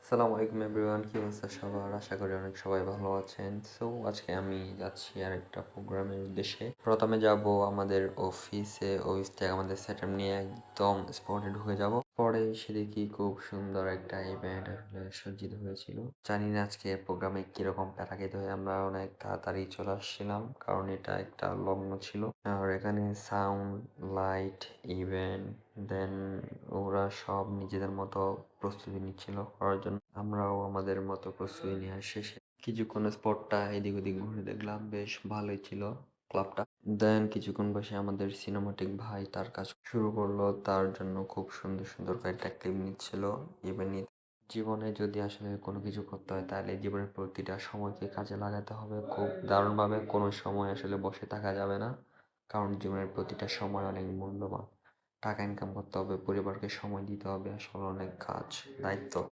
আসসালামু আলাইকুম এভরিওয়ান, কি অবস্থা সবার? আশা করি অনেক সবাই ভালো আছেন। আজকে আমি যাচ্ছি আরেকটা প্রোগ্রামের উদ্দেশ্যে। প্রথমে যাব আমাদের অফিসে, অফিস থেকে আমাদের সেটআপ নিয়ে একদম স্পটে ঢুকে যাব। পরে এসে দেখি খুব সুন্দর একটা ইভেন্ট আসলে সজ্জিত হয়েছিল। জানি না আজকে প্রোগ্রামে কিরকম প্যারা খেতে হয়, আমরা অনেক তাড়াতাড়ি চলে আসছিলাম কারণ এটা একটা লগ্ন ছিল। আর এখানে সাউন্ড, লাইট, ইভেন্ট, দেন ওরা সব নিজেদের মতো প্রস্তুতি নিচ্ছিল করার জন্য। আমরাও আমাদের মতো প্রস্তুতি নেওয়া শেষে কিছুক্ষণ স্পটটা এদিক ওদিক ঘুরে দেখলাম, বেশ ভালোই ছিল ক্লাবটা। দেন কিছুক্ষণ বসে আমাদের সিনেমাটিক ভাই তার কাজ শুরু করলো, তার জন্য খুব সুন্দর সুন্দর কয়েকটা ক্লিপ নিচ্ছিল। ইভেন জীবনে যদি আসলে কোনো কিছু করতে হয় তাহলে জীবনের প্রতিটা সময়কে কাজে লাগাতে হবে খুব দারুণভাবে। কোনো সময় আসলে বসে থাকা যাবে না, কারণ জীবনের প্রতিটা সময় অনেক মূল্যবান। টাকা ইনকাম করতে হবে, পরিবারকে সময় দিতে হবে, আসলে অনেক কাজ, দায়িত্ব।